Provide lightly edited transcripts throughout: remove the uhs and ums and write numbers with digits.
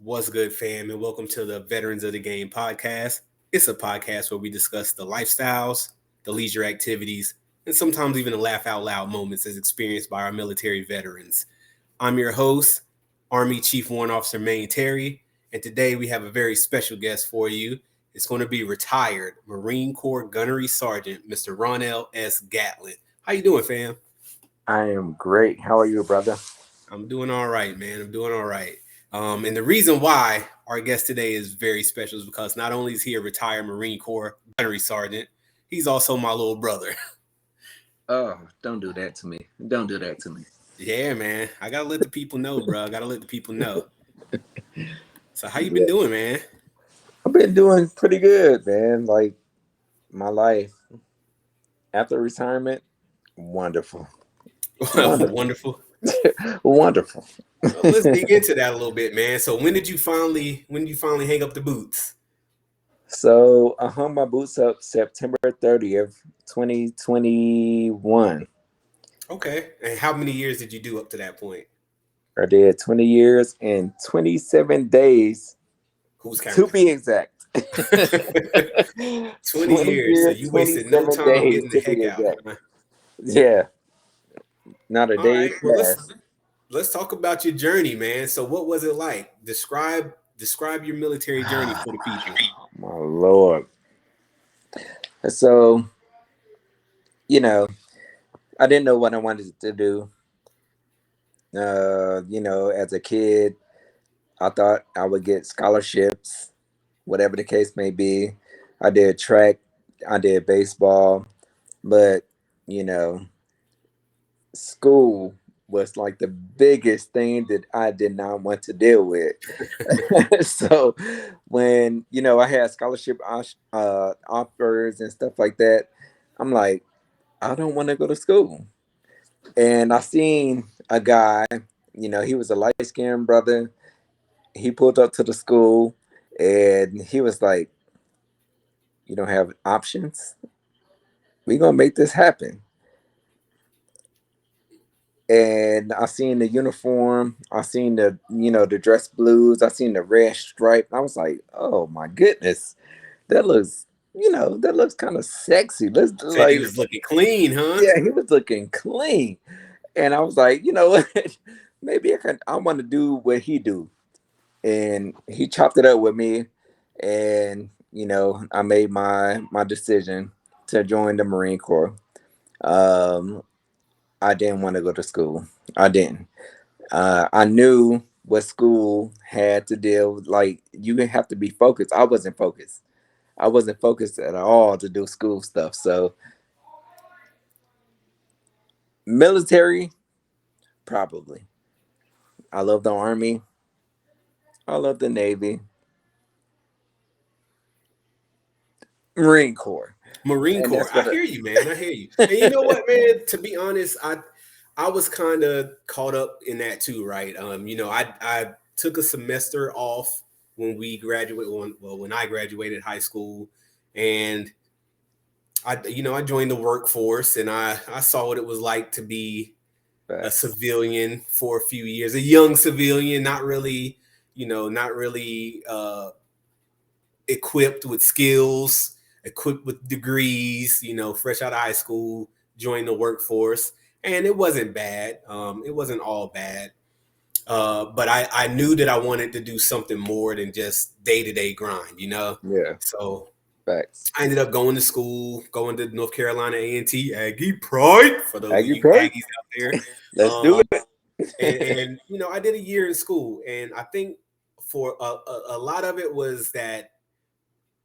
What's good, fam, and welcome to the Veterans of the Game podcast. It's a podcast where we discuss the lifestyles, the leisure activities, and sometimes even the laugh out loud moments as experienced by our military veterans. I'm your host, Army Chief Warrant Officer Maine G, and today we have a very special guest for you. It's going to be retired Marine Corps Gunnery Sergeant, Mr. Ronel S. Gatlin. How you doing, fam? I am great. How are you, brother? I'm doing all right, man. I'm doing all right. And the reason why our guest today is very special is because not only is he a retired Marine Corps gunnery sergeant, he's also my little brother. Oh, don't do that to me. Don't do that to me. Yeah, man. I gotta let the people know, bro. I gotta let the people know. So how you been Yeah. doing, man? I've been doing pretty good, man. Like my life after retirement, wonderful. Wonderful. Wonderful. Wonderful. Well, let's dig into that a little bit, man. So when did you finally hang up the boots? So I hung my boots up September 30th, 2021. Okay. And how many years did you do up to that point? I did 20 years and 27 days Who's to counting? be exact. 20 20 years. So years, you wasted no 27 time days getting the to heck be out, exact. huh? Yeah, not a All day right. Well, let's passed. let's talk about your journey, man. So what was it like? Describe your military journey for the people. My Lord. So, you know, I didn't know what I wanted to do. As a kid, I thought I would get scholarships, whatever the case may be. I did track, I did baseball, but, you know, school was like the biggest thing that I did not want to deal with. So when, I had scholarship offers and stuff like that, I'm like, I don't want to go to school. And I seen a guy, he was a light skinned brother. He pulled up to the school and he was like, you don't have options. We're gonna make this happen. And I seen the uniform, I seen the dress blues, I seen the red stripe. I was like, oh my goodness, that looks, that looks kind of sexy. Let's Said he like, was looking clean, huh? yeah, he was looking clean. And I was like, you know what? Maybe I want to do what he do. And he chopped it up with me, and I made my decision to join the Marine Corps. Um, I didn't want to go to school. I didn't. I knew what school had to deal with. Like you have to be focused. I wasn't focused. I wasn't focused at all to do school stuff. So military, probably. I love the Army. I love the Navy, Marine Corps, Marine and Corps. that's I what. hear you, man. I hear you. And you know what, man? To be honest, I was kind of caught up in that too, right? I took a semester off when we graduated. When I graduated high school, and I joined the workforce, and I saw what it was like to be a Facts. civilian for a few years, a young civilian, not really equipped with skills, equipped with degrees, fresh out of high school, joined the workforce. And it wasn't bad. It wasn't all bad. But I knew that I wanted to do something more than just day-to-day grind. Yeah, So facts. I ended up going to school, going to North Carolina A&T, Aggie Pride, for those of Aggie you Pro. Aggies out there. Let's do Um, and, it. and I did a year in school, and I think for a lot of it was that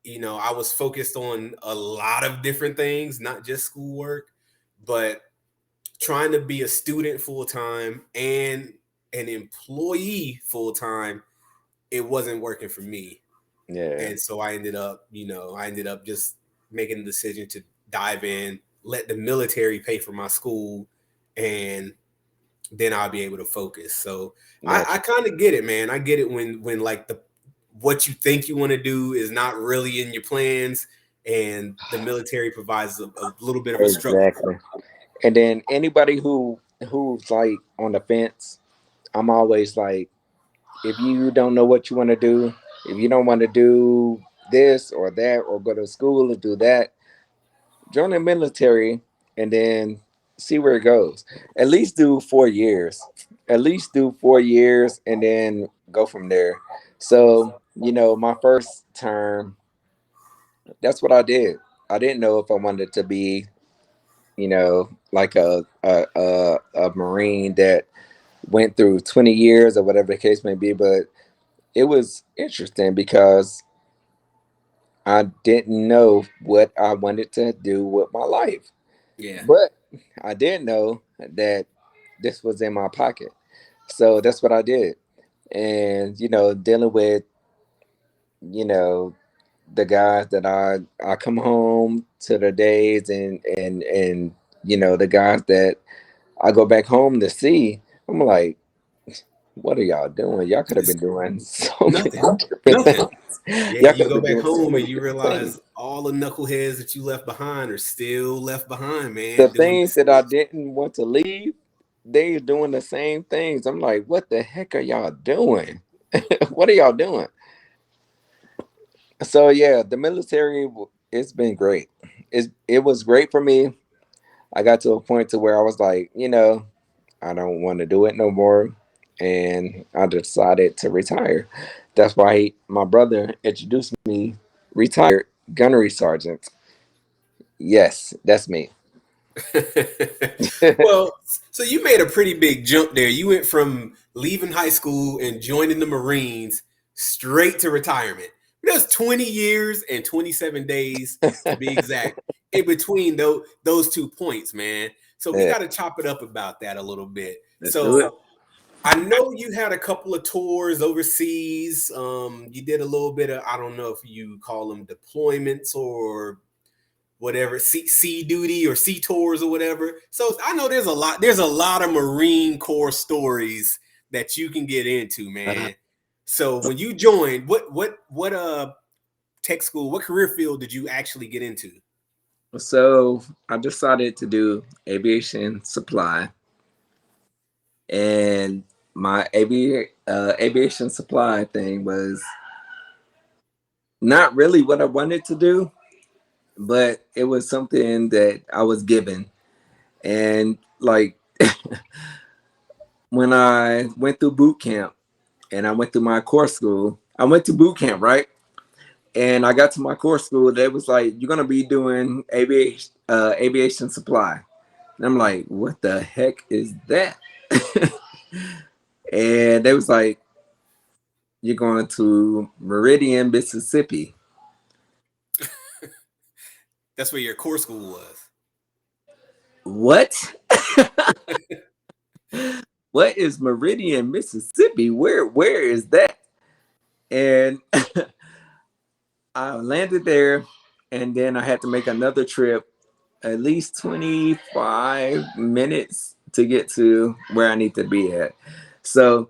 I was focused on a lot of different things, not just schoolwork, but trying to be a student full time and an employee full time, it wasn't working for me. Yeah, And so I ended up just making the decision to dive in, let the military pay for my school, and then I'll be able to focus. So I natural. kind of get it, man. I get it when like the what you think you want to do is not really in your plans, and the military provides a little bit of a structure. Exactly. And then anybody who's like on the fence, I'm always like, if you don't know what you want to do, if you don't want to do this or that or go to school and do that, join the military and then see where it goes. At least do 4 years. At least do 4 years and then go from there. So, my first term, that's what I did. I didn't know if I wanted to be, like a Marine that went through 20 years or whatever the case may be, but it was interesting because I didn't know what I wanted to do with my life. Yeah. But I did know that this was in my pocket. So that's what I did. And, dealing with, you know, the guys that I come home to the days and the guys that I go back home to see, I'm like, what are y'all doing? Y'all could have It's been doing so many nothing. different Nothing. things. Yeah, Y'all you could have go been back doing so home and many you different things. realize all the knuckleheads that you left behind are still left behind, The man, doing things this. that I didn't want to leave, they're doing the same things. I'm like, what the heck are y'all doing? What are y'all doing? So yeah, the military, it's been great. It was great for me. I got to a point to where I was like, I don't want to do it no more, and I decided to retire. That's why my brother introduced me, retired gunnery sergeant. Yes, that's me. Well, so you made a pretty big jump there. You went from leaving high school and joining the Marines straight to retirement. That's 20 years and 27 days to be exact in between those 2 points, man. So we Yeah, got to chop it up about that a little bit. let's do it. So I know you had a couple of tours overseas. You did a little bit of, I don't know if you call them deployments or whatever, sea duty or sea tours or whatever. So I know there's a lot of Marine Corps stories that you can get into, Uh, man. So when you joined, what tech school, what career field did you actually get into? so I decided to do aviation supply, and my aviation supply thing was not really what I wanted to do, but it was something that I was given. And like when I went through boot camp and I went through my course school, I went to boot camp, right? And I got to my course school. They was like, "You're gonna be doing aviation supply," and I'm like, "What the heck is that?" And they was like, "You're going to Meridian, Mississippi." That's where your core school was. What? What is Meridian, Mississippi? Where is that? And I landed there, and then I had to make another trip, at least 25 minutes to get to where I need to be at. So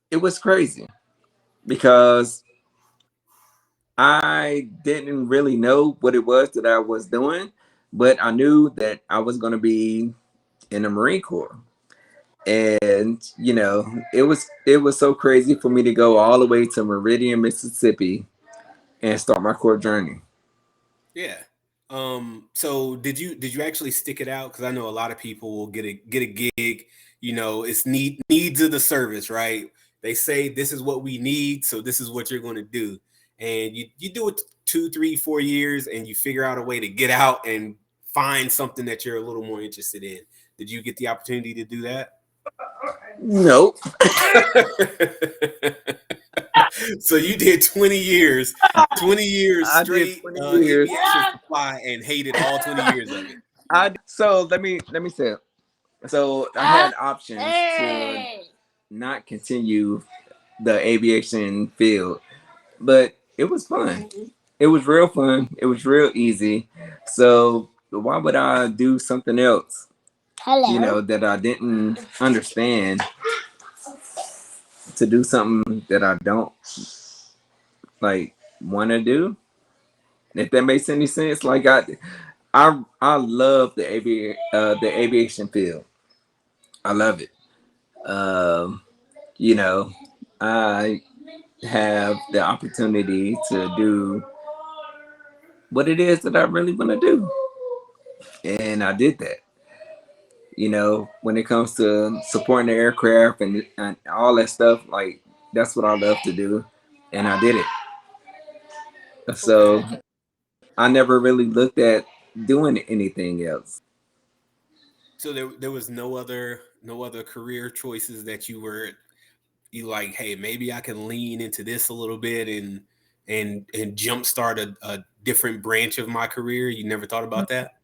it was crazy because I didn't really know what it was that I was doing, but I knew that I was going to be in the Marine Corps. And it was so crazy for me to go all the way to Meridian, Mississippi and start my Corps journey. Yeah. So did you actually stick it out? Because I know a lot of people will get a gig. It's needs of the service, right? They say this is what we need, so this is what you're going to do, and you do it 2, 3, 4 years, and you figure out a way to get out and find something that you're a little more interested in. Did you get the opportunity to do that? Nope. So you did 20 years, 20 years I did straight 20 years. aviation supply and hated all 20 years of it. So let me say it. So I had options to not continue the aviation field, but it was fun. It was real fun. It was real easy. So why would I do something else? That I didn't understand, to do something that I don't like want to do. If that makes any sense, like I love the aviation field. I love it. Um, you know, I have the opportunity to do what it is that I really want to do. And I did that. When it comes to supporting the aircraft and all that stuff, like that's what I love to do. And I did it. So Okay. I never really looked at doing anything else. So there was no other career choices that you like, hey, maybe I can lean into this a little bit and jumpstart a different branch of my career. You never thought about that?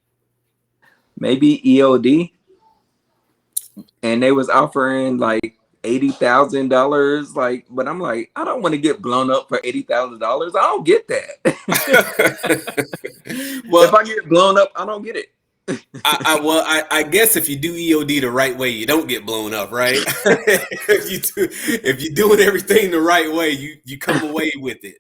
Maybe EOD, and they was offering like $80,000. Like, but I'm like, I don't want to get blown up for $80,000. I don't get that. If Well, I get blown up, I don't get it. I guess if you do EOD the right way, you don't get blown up, right? If you're doing everything the right way, you come away with it.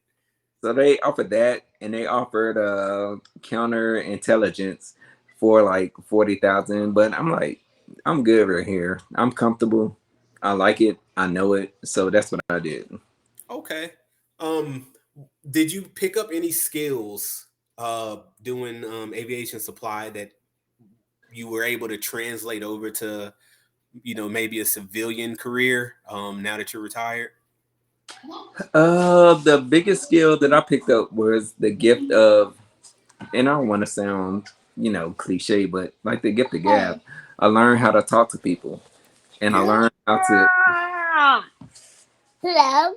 So they offered that, and they offered counter intelligence for like 40,000. But I'm like, I'm good right here. I'm comfortable. I like it. I know it. So that's what I did. Okay. Um, did you pick up any skills doing aviation supply that you were able to translate over to, maybe a civilian career now that you're retired? The biggest skill that I picked up was the gift of, and I don't want to sound, cliche, but like the gift of gab. I learned how to talk to people, and I Yeah. learned how to. Hello.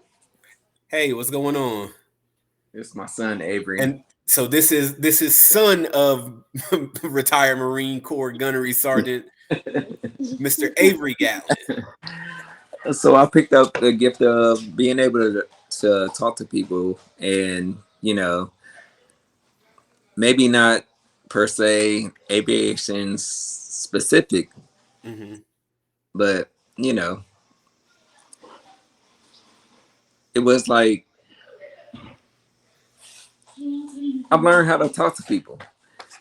Hey, what's going on? It's my son Avery. And so this is son of retired Marine Corps Gunnery Sergeant Mr. Avery Gatlin. So I picked up the gift of being able to talk to people, and maybe not per se aviation specific, Mm-hmm. but you know it was like I've learned how to talk to people,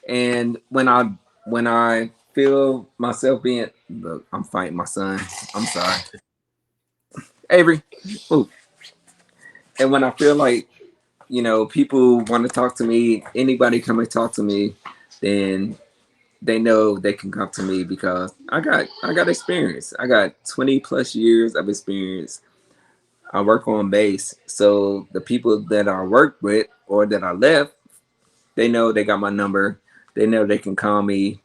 and when I feel myself being, look, I'm fighting my son. I'm sorry, Avery. Ooh. And when I feel like people want to talk to me, anybody come and talk to me, then they know they can come to me because I got experience. I got 20 plus years of experience. I work on base, so the people that I work with or that I left, they know they got my number. They know they can call me,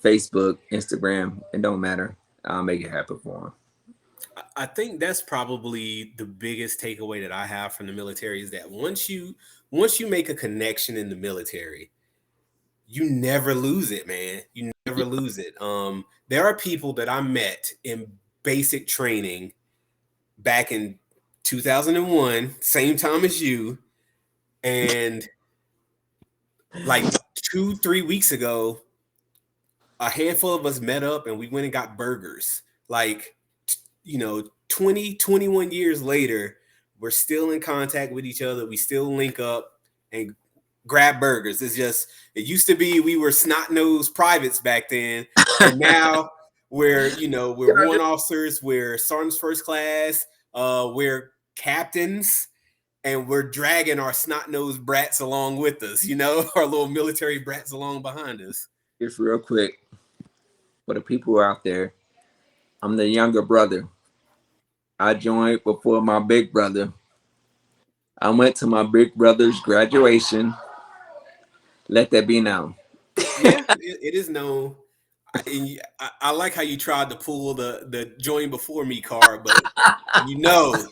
Facebook, Instagram. It don't matter. I'll make it happen for them. I think that's probably the biggest takeaway that I have from the military is that once you make a connection in the military, you never lose it, man. You never lose it. There are people that I met in basic training back in 2001, same time as you, and like 2, 3 weeks ago, a handful of us met up and we went and got burgers. Like, 20, 21 years later, we're still in contact with each other. We still link up and grab burgers. It used to be we were snot-nosed privates back then. And now we're warrant officers, we're sergeants first class, we're captains, and we're dragging our snot-nosed brats along with us, our little military brats along behind us. Just real quick for the people out there, I'm the younger brother. I joined before my big brother. I went to my big brother's graduation. Let that be known. Yeah, it is known. I like how you tried to pull the join before me card, but you know,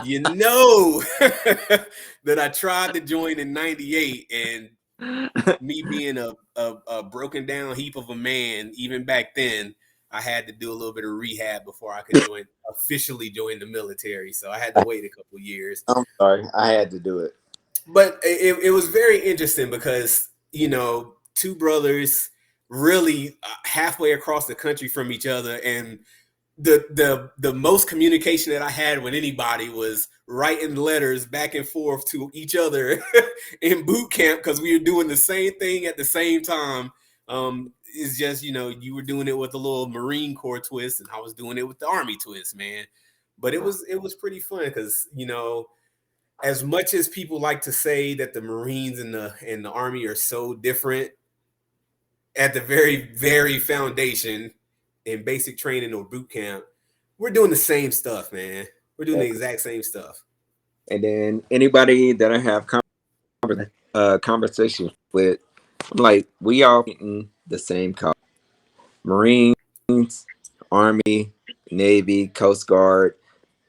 you know that I tried to join in '98, and me being a broken down heap of a man, even back then, I had to do a little bit of rehab before I could officially join the military. So I had to wait a couple years. I'm sorry, I had to do it. But it was very interesting because two brothers really halfway across the country from each other, and the most communication that I had with anybody was writing letters back and forth to each other in boot camp because we were doing the same thing at the same time. it's just, you were doing it with a little Marine Corps twist, and I was doing it with the Army twist, man. But it was pretty fun because, as much as people like to say that the Marines and the Army are so different, at the very, very foundation in basic training or boot camp, we're doing the same stuff, man. We're doing the Exactly. exact same stuff. And then anybody that I have conversations with, I'm like, we all in the same cause. Marines, Army, Navy, Coast Guard,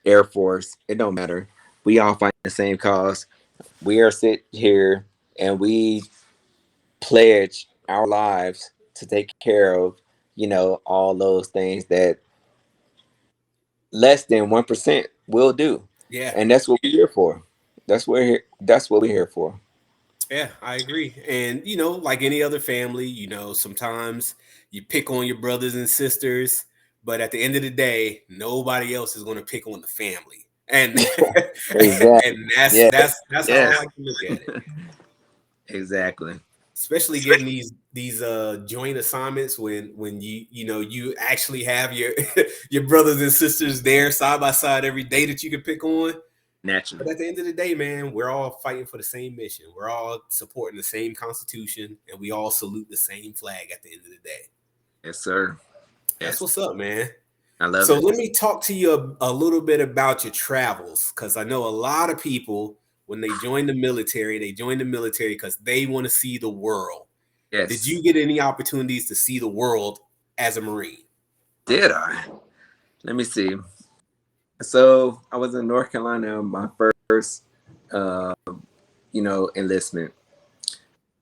Air Force, it don't matter. We all fight the same cause. We are sit here and we pledge our lives to take care of, all those things that less than 1% will do. Yeah. And that's what we're here for. That's what we're here for. Yeah, I agree. And, like any other family, sometimes you pick on your brothers and sisters, but at the end of the day, nobody else is going to pick on the family. And Exactly. and that's Yes. that's that's how I Yes. like to look at it. Exactly. Especially getting these joint assignments when you actually have your your brothers and sisters there side by side every day that you can pick on. But Naturally. at the end of the day, man, we're all fighting for the same mission. We're all supporting the same constitution, and we all salute the same flag at the end of the day. Yes, sir. That's Yes. what's up, man. I love So it. let me talk to you a little bit about your travels, because I know a lot of people, when they join the military because they want to see the world. Did Yes. you get any opportunities to see the world as a Marine? Did I? Let me see. So I was in North Carolina, my first, uh, enlistment.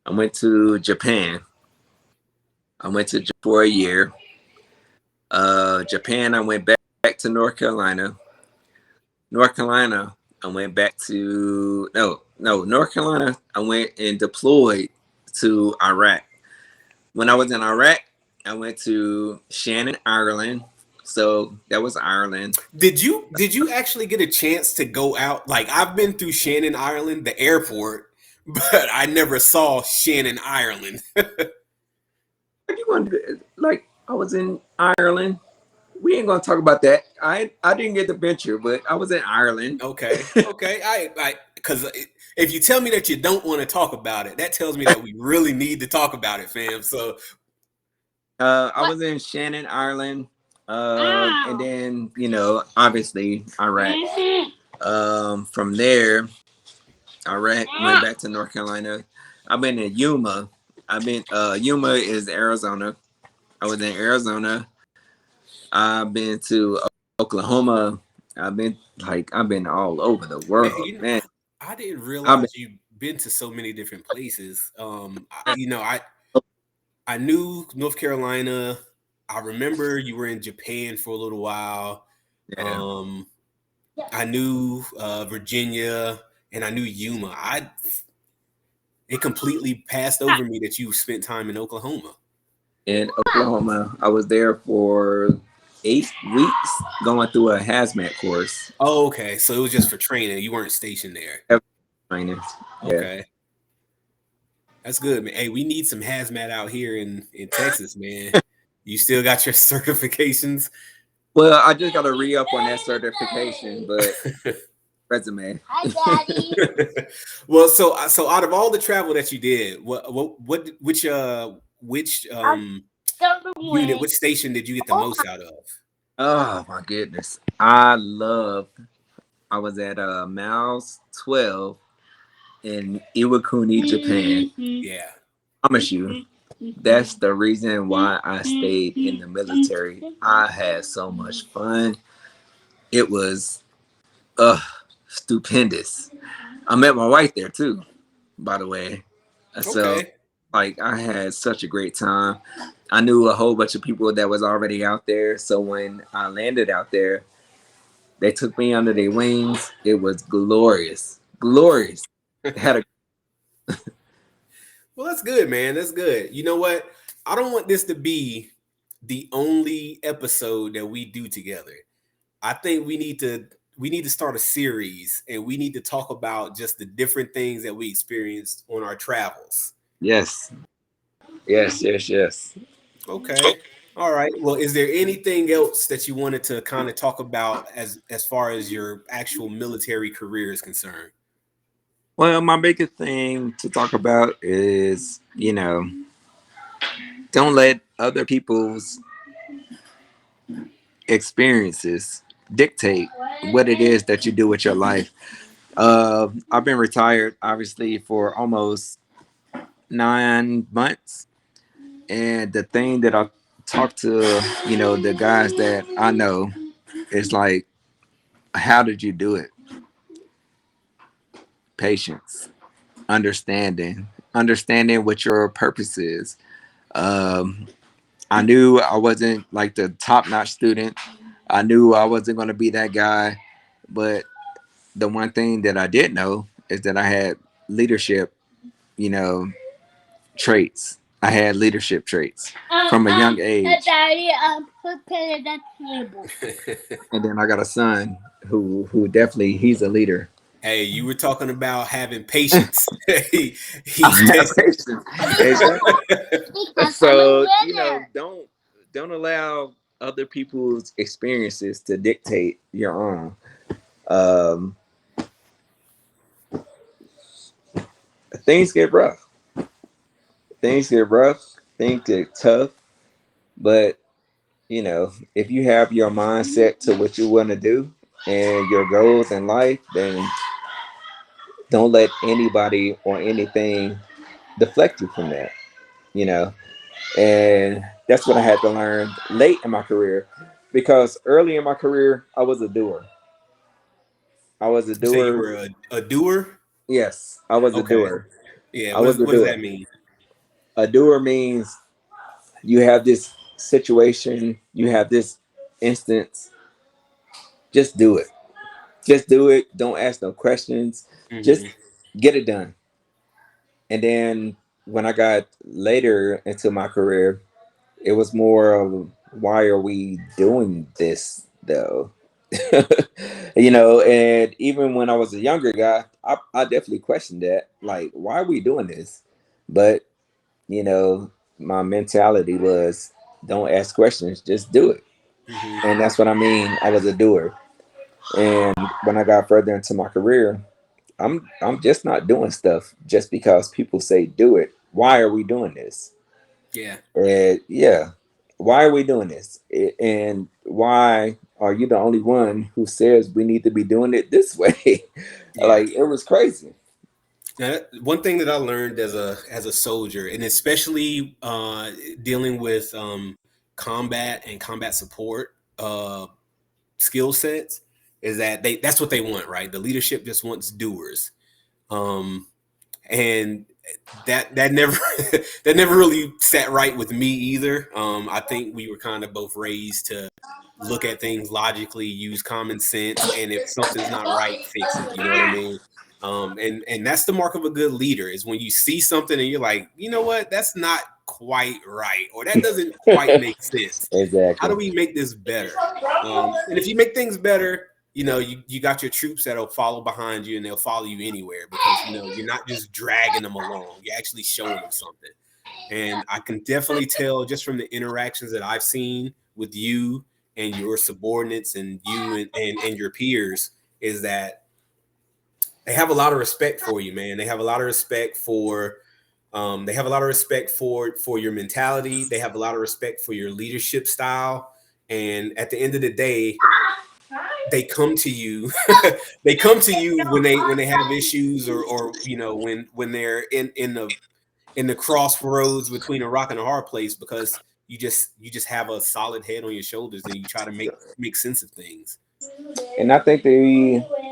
I went to Japan. I went to Japan for a year. Japan, I went back to North Carolina. North Carolina, I went back to North Carolina. I went and deployed to Iraq. When I was in Iraq, I went to Shannon, Ireland. So that was Ireland. Did you actually get a chance to go out? Like, I've been through Shannon, Ireland, the airport, but I never saw Shannon, Ireland. You want like I was in Ireland. We ain't gonna talk about that. I didn't get the venture, but I was in Ireland. Okay, okay. I because if you tell me that you don't want to talk about it, that tells me that we really need to talk about it, fam. So I was in Shannon, Ireland, and then obviously Iraq. From there, Iraq went back to North Carolina. I've been in Yuma. Yuma is Arizona. I was in Arizona. I've been to Oklahoma. I've been all over the man, world, man. I didn't I've been realize you've been to so many different places. I knew North Carolina. I remember you were in Japan for a little while. yeah. Um, I knew Virginia, and I knew Yuma. It completely passed over me that you spent time in Oklahoma. In Oklahoma. I was there for 8 weeks going through a hazmat course. Oh, okay. So it was just for training. You weren't stationed there. Training. Yeah. Okay. That's good, man. Hey, we need some hazmat out here in Texas, man. You still got your certifications? Well, I just got to re up on that certification, but resume. Hi, Daddy. Well, so out of all the travel that you did, which unit, which station did you get the most out of? Oh my goodness. I was at Miles 12 in Iwakuni, Japan. Yeah. I promise you, that's the reason why I stayed in the military. I had so much fun. It was stupendous. I met my wife there too, by the way. So Okay. I had such a great time. I knew a whole bunch of people that was already out there. So when I landed out there, they took me under their wings. It was glorious. Glorious. Had a Well, that's good, man. That's good. You know what? I don't want this to be the only episode that we do together. I think we need to start a series, and we need to talk about just the different things that we experienced on our travels. yes. Yes, yes, yes. Okay. All right. Well, is there anything else that you wanted to kind of talk about as far as your actual military career is concerned? Well, my biggest thing to talk about is, don't let other people's experiences dictate what it is that you do with your life. I've been retired, obviously, for almost 9 months. And the thing that I talk to, the guys that I know is like, how did you do it? Patience, understanding what your purpose is. Um, I knew I wasn't like the top notch student. I knew I wasn't going to be that guy. But the one thing that I did know is that I had leadership, you know, traits. I had leadership traits from a young age. Daddy, put it at the table. And then I got a son who definitely he's a leader. Hey, you were talking about having patience. I He's have testing. patience. Exactly. So don't allow other people's experiences to dictate your own. Um, things get rough. Things get rough. Things get tough. But if you have your mindset to what you want to do and your goals in life, then don't let anybody or anything deflect you from that. You know, and that's what I had to learn late in my career, because early in my career I was a doer. I was a You say you doer. were a doer? Yes, I was a Okay. doer. Yeah. I was a What does that doer. mean? A doer means you have this situation, you have this instance, just do it. Just do it. Don't ask no questions. Just Hmm. get it done. And then when I got later into my career, it was more of, why are we doing this though? And even when I was a younger guy, I definitely questioned that. Like, why are we doing this? But, my mentality was, don't ask questions, just do it. Hmm. And that's what I mean. I was a doer. And when I got further into my career, I'm just not doing stuff just because people say do it. Why are we doing this? Yeah. And yeah, why are we doing this? And why are you the only one who says we need to be doing it this way? Yeah. Like, it was crazy. Now, one thing that I learned as a soldier, and especially dealing with combat and combat support skill sets, is that that's what they want, right? The leadership just wants doers, um, and that never that never really sat right with me either. I think we were kind of both raised to look at things logically, use common sense, and if something's not right, fix it. You know what I mean? And that's the mark of a good leader, is when you see something and you're like, you know what, that's not quite right, or that doesn't quite make sense. How do Exactly. we make this better? And if you make things better, you got your troops that'll follow behind you, and they'll follow you anywhere, because you're not just dragging them along, you're actually showing them something. And I can definitely tell just from the interactions that I've seen with you and your subordinates and you and your peers, is that they have a lot of respect for you, man. They have a lot of respect for they have a lot of respect for your mentality. They have a lot of respect for your leadership style. And at the end of the day, they come to you they come to you when they have issues, or when they're in the crossroads between a rock and a hard place, because you just have a solid head on your shoulders, and you try to make sense of things. And I think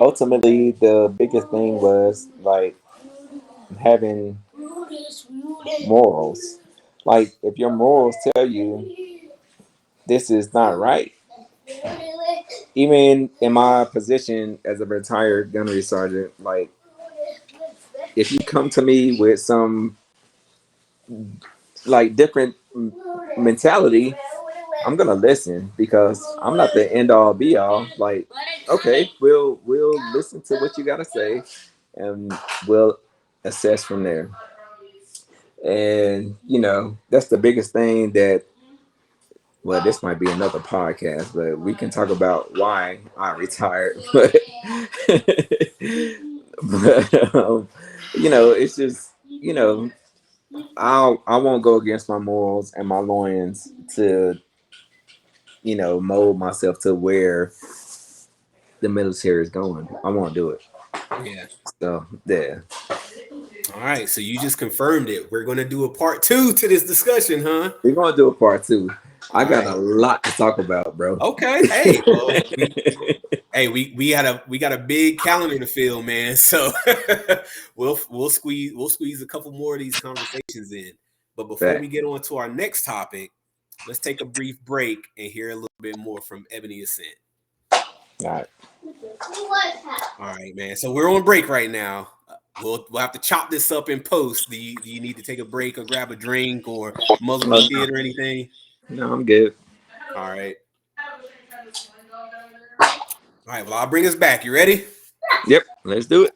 ultimately the biggest thing was like having morals. Like, if your morals tell you this is not right, even in my position as a retired gunnery sergeant, like, if you come to me with some like different mentality, I'm gonna listen, because I'm not the end all be all. Like, okay, we'll listen to what you gotta say, and we'll assess from there. And that's the biggest thing that well, this might be another podcast, but we can talk about why I retired. But, it's just, I won't go against my morals and my loins to, mold myself to where the military is going. I won't do it. Yeah. So, yeah. All right. So you just confirmed it. We're gonna do a part 2 to this discussion, huh? We're going to do a part two. I All got a right. lot to talk about, bro. Okay. Hey. Well, we got a big calendar to fill, man. So we'll squeeze a couple more of these conversations in. But before we Fact. get on to our next topic, let's take a brief break and hear a little bit more from Ebony Ascent. All right. All right, man. So we're on break right now. We'll have to chop this up in post. Do you need to take a break or grab a drink or muzzle the kid or anything? No, I'm good. All right. All right. Well, I'll bring us back. You ready? Yep, let's do it.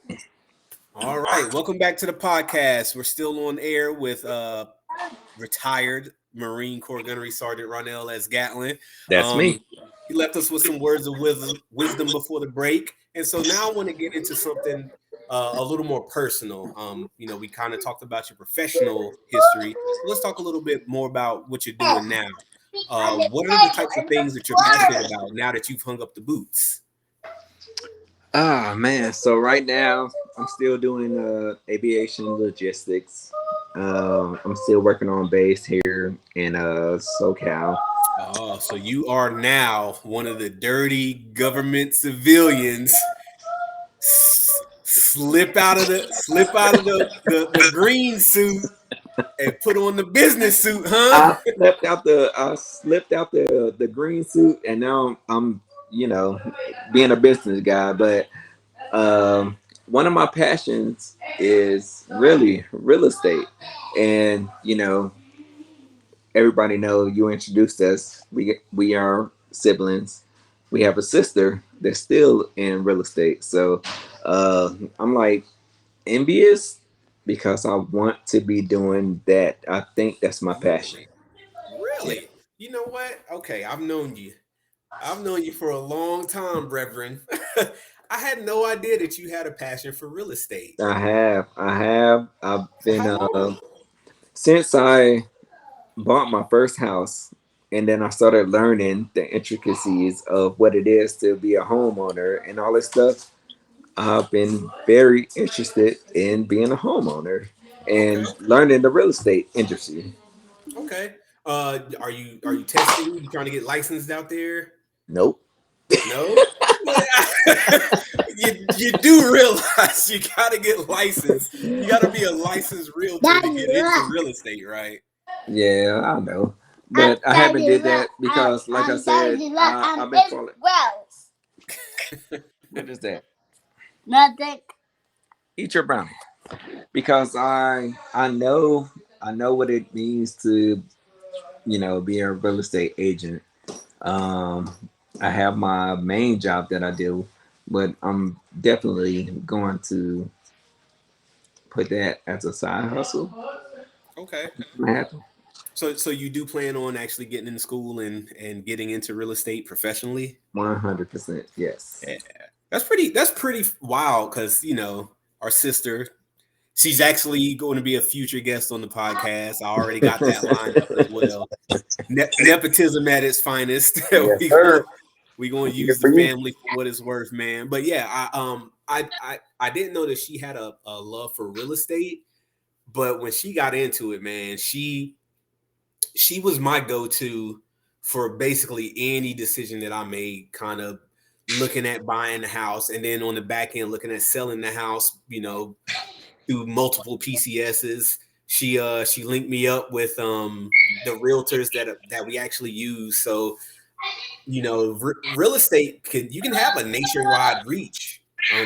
All right. Welcome back to the podcast. We're still on air with retired Marine Corps Gunnery Sergeant Ronel as Gatlin. That's me. He left us with some words of wisdom before the break. And so now I want to get into something a little more personal. We kind of talked about your professional history. So let's talk a little bit more about what you're doing now. What are the types of things that you're passionate about now that you've hung up the boots? Ah, man. So right now I'm still doing aviation logistics. I'm still working on base here in SoCal. Oh, so you are now one of the dirty government civilians. Slip out of the green suit and put on the business suit, huh? I slipped out the green suit, and now I'm being a business guy. But one of my passions is really real estate, and everybody know you introduced us. We are siblings. We have a sister that's still in real estate. So I'm like envious because I want to be doing that. I think that's my passion. Really? Yeah, Really? You know what? Okay, I've known you. I've known you for a long time, brethren. I had no idea that you had a passion for real estate. I have. I have. I've For been how long? since I bought my first house, and then I started learning the intricacies of what it is to be a homeowner and all this stuff. I've been very interested in being a homeowner and Okay. learning the real estate industry. Okay. Are you testing? You trying to get licensed out there? Nope. No. You do realize you got to get licensed. You got to be a licensed realtor to get into real estate, right? Yeah, I know. But I haven't did that because, like I said, I've been falling. What is that? Nothing. Eat your brownie. Because I know what it means to be a real estate agent. Um, I have my main job that I do, but I'm definitely going to put that as a side hustle. Okay. I have to. So you do plan on actually getting into school and getting into real estate professionally? 100%. Yes. Yeah. That's pretty wild because our sister, she's actually going to be a future guest on the podcast. I already got that lined up as well. Nepotism at its finest. Yes, we sir. we going to Here use the for you. family for what it's worth, man. But yeah, I didn't know that she had a love for real estate, but when she got into it, man, she was my go-to for basically any decision that I made, kind of looking at buying the house and then on the back end looking at selling the house, through multiple PCSs. She linked me up with the realtors that we actually use. So, real estate you can have a nationwide reach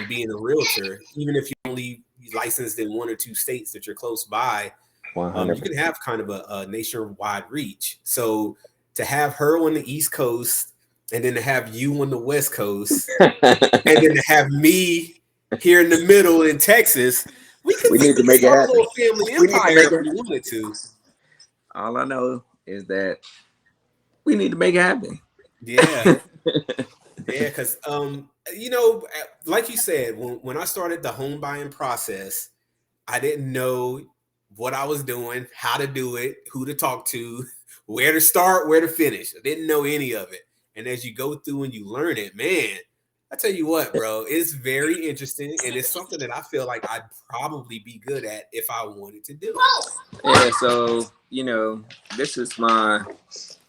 being a realtor, even if you only licensed in one or two states that you're close by. You can 100%. have kind of a nationwide reach. So to have her on the East Coast and then to have you on the West Coast and then to have me here in the middle in Texas, we could, We we need to could make it start a happen. little family We need to empire make if it. we wanted to. All I know is that we need to make it happen. Yeah. Yeah, because like you said, when I started the home buying process, I didn't know what I was doing, how to do it, who to talk to, where to start, where to finish. I didn't know any of it. And as you go through and you learn it, man, I tell you what, bro, it's very interesting, and it's something that I feel like I'd probably be good at if I wanted to do it. Yeah, so this is my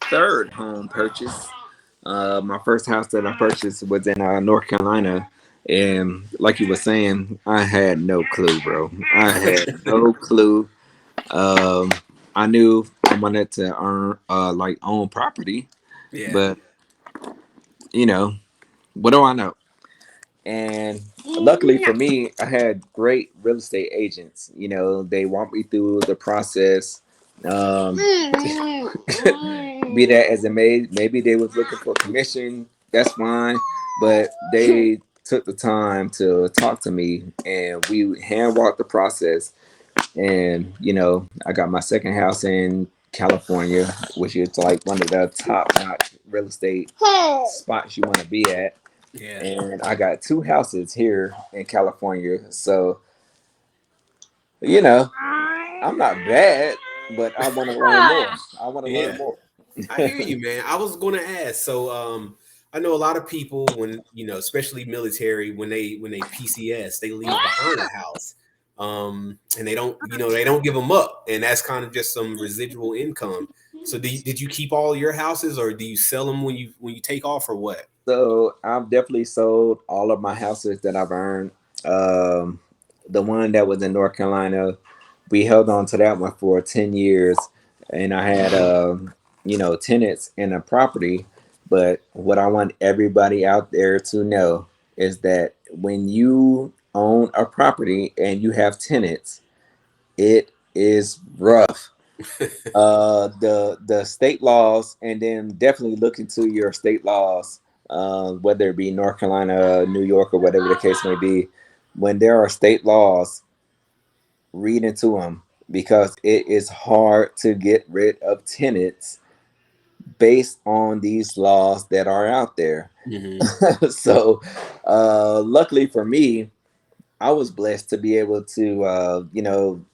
third home purchase. My first house that I purchased was in North Carolina, and like you were saying, I had no clue, bro. I had no clue. Um, I knew I wanted to earn, like own property, Yeah. but you know, what do I know? And luckily for me, I had great real estate agents. They walked me through the process. Um, be that as it may, maybe they was looking for commission. That's fine, but they took the time to talk to me, and we hand walked the process. And I got my second house in California, which is like one of the top notch real estate spots you want to be at. Yeah. And I got two houses here in California. So, you know, I'm not bad, but I want to learn more. I want to learn Yeah. more. I hear you, man. I was going to ask. So, I know a lot of people when especially military, when they PCS, they leave behind a house, and they don't give them up, and that's kind of just some residual income. So, did you keep all your houses, or do you sell them when you take off, or what? So I've definitely sold all of my houses that I've earned. Um, the one that was in North Carolina, we held on to that one for 10 years, and I had tenants in a property. But what I want everybody out there to know is that when you own a property and you have tenants, it is rough. The state laws, and then definitely look into your state laws, whether it be North Carolina, New York, or whatever the case may be. When there are state laws, read into them, because it is hard to get rid of tenants based on these laws that are out there. Hmm. So, luckily for me, I was blessed to be able to,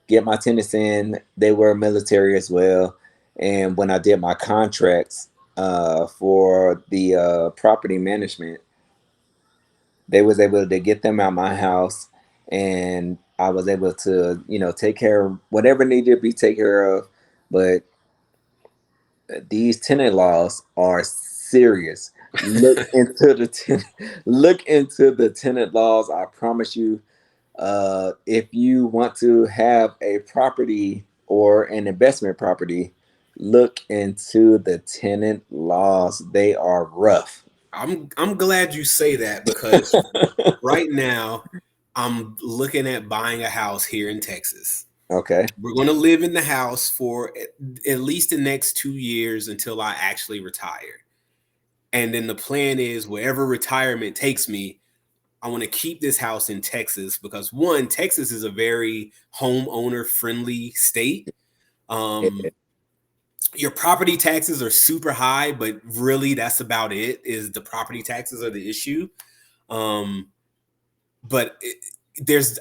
get my tenants in. They were military as well, and when I did my contracts for the property management, they was able to get them out my house, and I was able to, take care of whatever needed to be taken care of. But these tenant laws are serious. Look into the look into the tenant laws. I promise you, if you want to have a property or an investment property, look into the tenant laws. They are rough. I'm glad you say that because right now I'm looking at buying a house here in Texas. Okay. We're going to live in the house for at least the next 2 years until I actually retire. And then the plan is wherever retirement takes me, I want to keep this house in Texas because one, Texas is a very homeowner friendly state. Yeah. Um, your property taxes are super high, but really that's about it. Is the property taxes are the issue. Um, but there's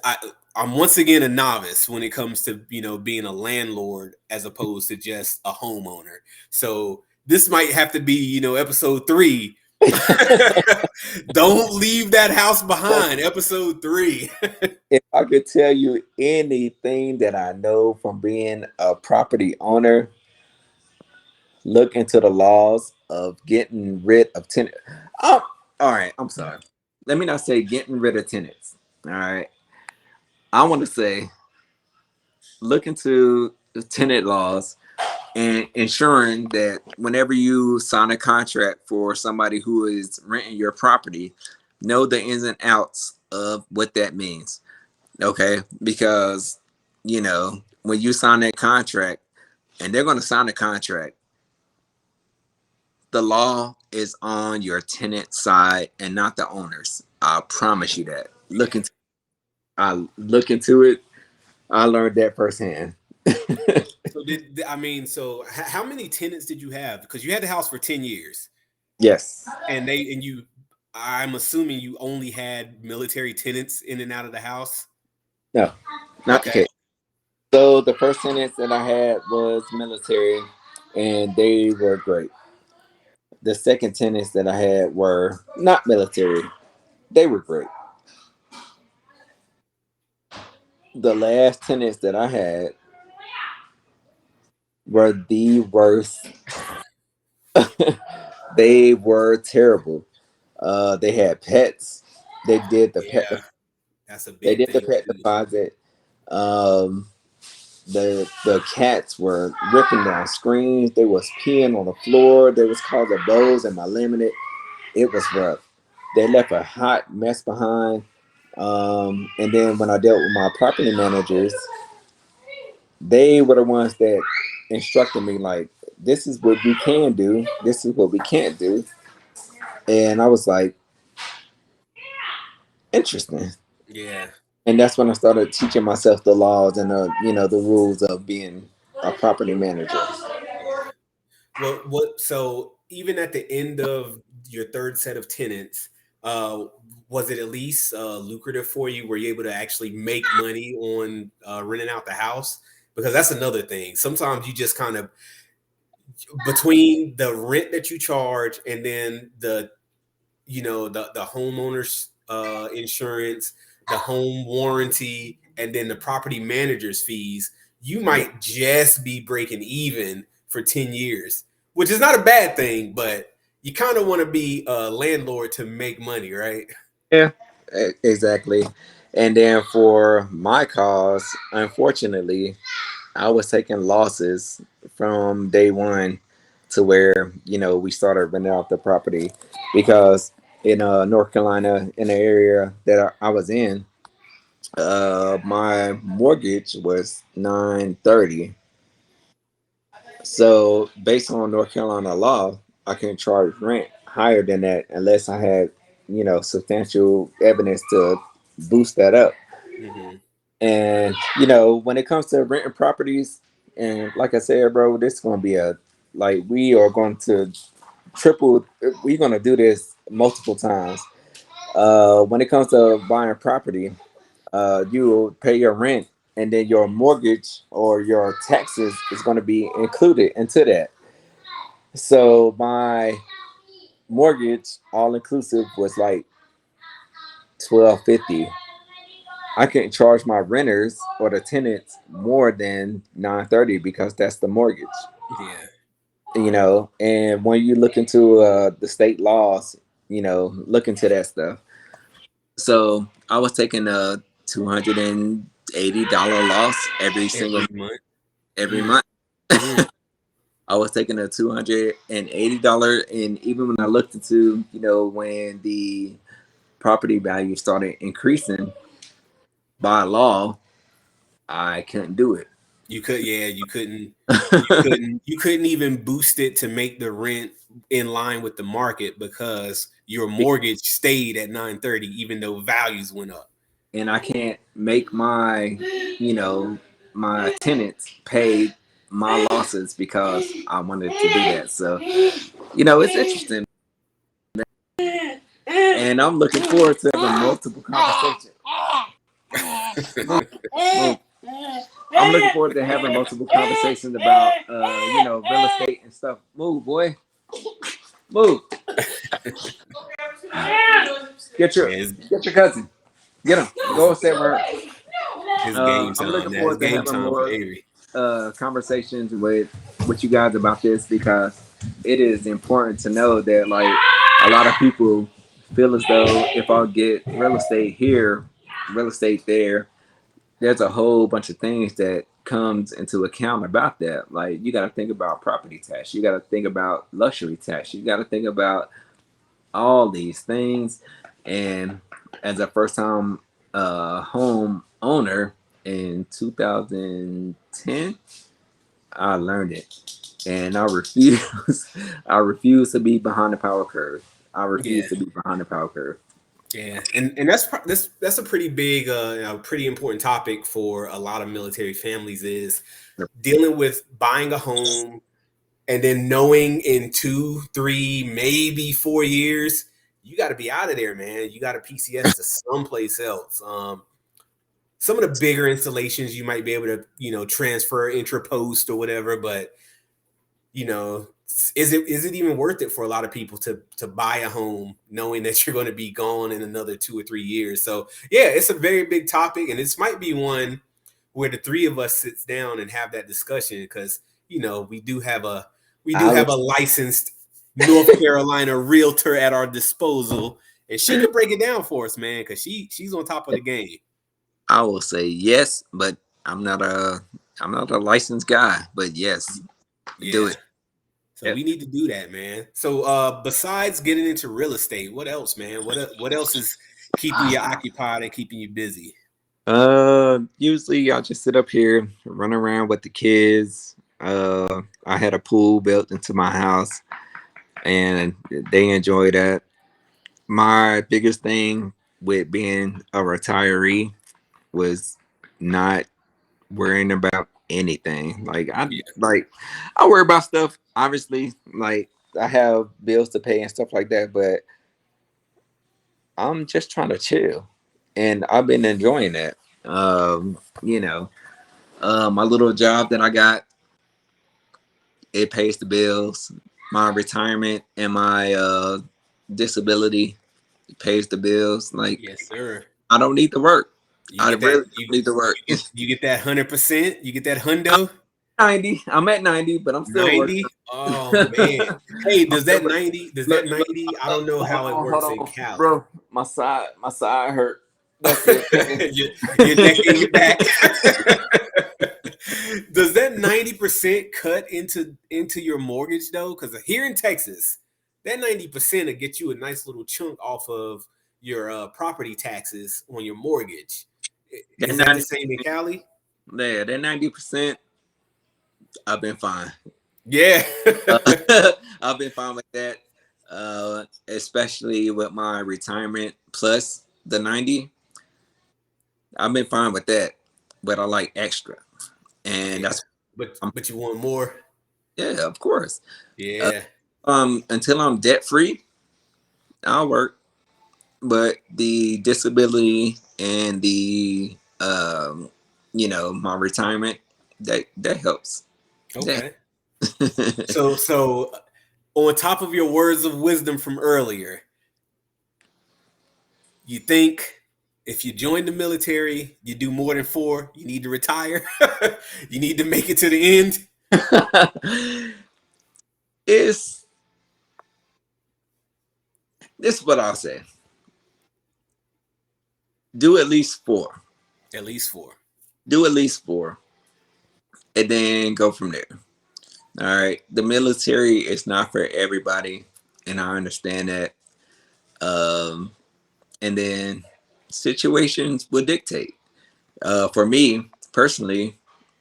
I'm once again a novice when it comes to being a landlord as opposed to just a homeowner. So this might have to be episode 3. Don't leave that house behind. Episode 3. If I could tell you anything that I know from being a property owner, look into the laws of getting rid of tenants. Oh, all right. I'm sorry. Let me not say getting rid of tenants. All right. I want to say look into the tenant laws and ensuring that whenever you sign a contract for somebody who is renting your property, know the ins and outs of what that means. Okay. Because, when you sign that contract and they're going to sign a contract, the law is on your tenant side and not the owners. I promise you that. I look into it. I learned that firsthand. So how many tenants did you have? Because you had the house for 10 years Yes. and you, I'm assuming you only had military tenants in and out of the house. No, not the Okay. case. So the first tenants that I had was military, and they were great. The second tenants that I had were not military. They were great. The last tenants that I had were the worst. They were terrible. They had pets. They did the pet. Yeah, that's a They big did the thing pet too. deposit. Um, the cats were ripping down screens. They was peeing on the floor. They was causing bows in my laminate. It was rough. They left a hot mess behind. And then when I dealt with my property managers, they were the ones that instructed me like, this is what we can do. This is what we can't do. And I was like, interesting. Yeah, And that's when I started teaching myself the laws and the rules of being a property manager. yeah. Well, so even at the end of your third set of tenants, uh, was it at least lucrative for you? Were you able to actually make money on renting out the house? Because that's another thing. Sometimes you just kind of, between the rent that you charge and then the homeowner's insurance, the home warranty, and then the property manager's fees, you Yeah. might just be breaking even for 10 years, which is not a bad thing, but you kind of want to be a landlord to make money, right? Yeah, exactly. And then for my cause, unfortunately, I was taking losses from day one to where, we started renting out the property because in North Carolina, in the area that I was in, my mortgage was 930. So based on North Carolina law, I can charge rent higher than that unless I had, substantial evidence to boost that up. Hmm. And when it comes to renting properties, and like I said, bro, this is gonna be we are going to triple. We're gonna do this multiple times. When it comes to buying property, you will pay your rent, and then your mortgage or your taxes is going to be included into that. So my mortgage, all inclusive, was like 1250. I couldn't charge my renters or the tenants more than 930 because that's the mortgage. Yeah. And when you look into the state laws, look into that stuff. So I was taking a $280 loss Every month. every Mm, month. mm. I was taking a $280, and even when I looked into, when the property value started increasing by law, I couldn't do it. You couldn't even boost it to make the rent in line with the market because your mortgage stayed at 930 even though values went up. And I can't make my tenants pay my losses because I wanted to do that. So, it's interesting, and I'm looking forward to having multiple conversations. I'm looking forward to having multiple conversations about real estate and stuff. Move, boy, move. Get your Yeah, get your cousin. Get him. his, Go sit with her. his game I'm time looking now. It's forward to game having time for more Avery. conversations with you guys about this because it is important to know that like a lot of people feel as though if I get real estate here, real estate there, there's a whole bunch of things that comes into account about that. Like you got to think about property tax, you got to think about luxury tax, you got to think about all these things. And as a first time home owner in 2010, I learned it, and I refuse. I refuse to be behind the power curve. I Yeah. refuse to be behind the power curve. Yeah, and that's a pretty big, pretty important topic for a lot of military families is dealing with buying a home and then knowing in 2, 3, maybe 4 years you got to be out of there, man. You got to PCS to someplace else. Some of the bigger installations you might be able to transfer intrapost or whatever, but you know is it even worth it for a lot of people to buy a home knowing that you're going to be gone in another 2 or 3 years? So yeah, it's a very big topic, and this might be one where the three of us sits down and have that discussion, because we do have a licensed North Carolina realtor at our disposal, and she could break it down for us, man, because she's on top of the game. I will say yes, but I'm not a licensed guy, but yes, do Yeah. it. So Yep. we need to do that, man. So besides getting into real estate, what else, man? What else is keeping you occupied and keeping you busy? Usually I'll just sit up here, run around with the kids. I had a pool built into my house, and they enjoy that. My biggest thing with being a retiree was not worrying about anything. Yeah. I worry about stuff, obviously, like I have bills to pay and stuff like that, but I'm just trying to chill. And I've been enjoying that. You know, my little job that I got, it pays the bills. My retirement and my disability pays the bills. Like, Yes, sir. I don't need to work. You I get that really don't need to work. you get that 100%. You get that I'm hundo. 90. I'm at 90, but I'm still working. 90. Oh man. Hey, I'm does still that working. 90? Does Look, that look, 90? I don't know how it hold works in on, Cali. bro. My side hurt. That's it. your neck and your back. Does that 90% cut into your mortgage though? Because here in Texas, that 90% will get you a nice little chunk off of your property taxes on your mortgage. that Is that the 90, same in Cali? yeah, that 90%. I've been fine. Yeah. I've been fine with that. Especially with my retirement plus the 90. I've been fine with that, but I like extra, and Yeah. that's um, But you want more? yeah, of course. Uh, Yeah. until I'm debt free, I'll work. But the disability and the my retirement, that helps. That Okay. So on top of your words of wisdom from earlier, you think if you join the military, you do more than 4, you need to retire. You need to make it to the end. it's this is what I'll say. Do at least 4. At least 4. Do at least 4, and then go from there. All right. The military is not for everybody, and I understand that. Um, and then situations will dictate. For me personally,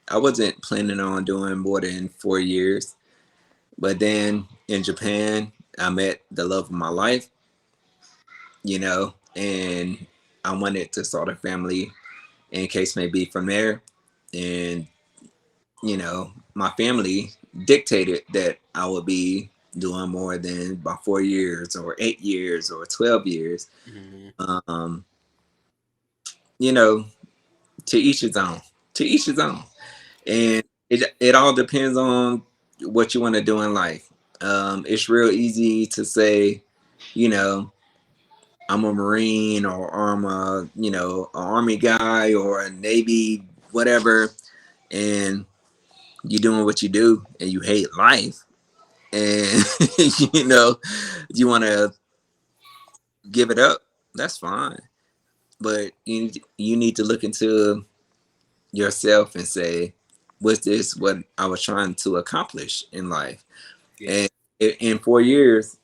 I wasn't planning on doing more than 4 years, but then in Japan, I met the love of my life, and I wanted to start a family in case maybe from there. And, my family dictated that I would be doing more than about 4 years or 8 years or 12 years. Mm-hmm. Um, you know, to each his own, to each his own. Yeah. And it all depends on what you want to do in life. It's real easy to say, you know, I'm a Marine or I'm an Army guy or a Navy, whatever, and you're doing what you do and you hate life, and you want to give it up. That's fine, but you need to look into yourself and say, was this what I was trying to accomplish in life? Yeah. And in 4 years,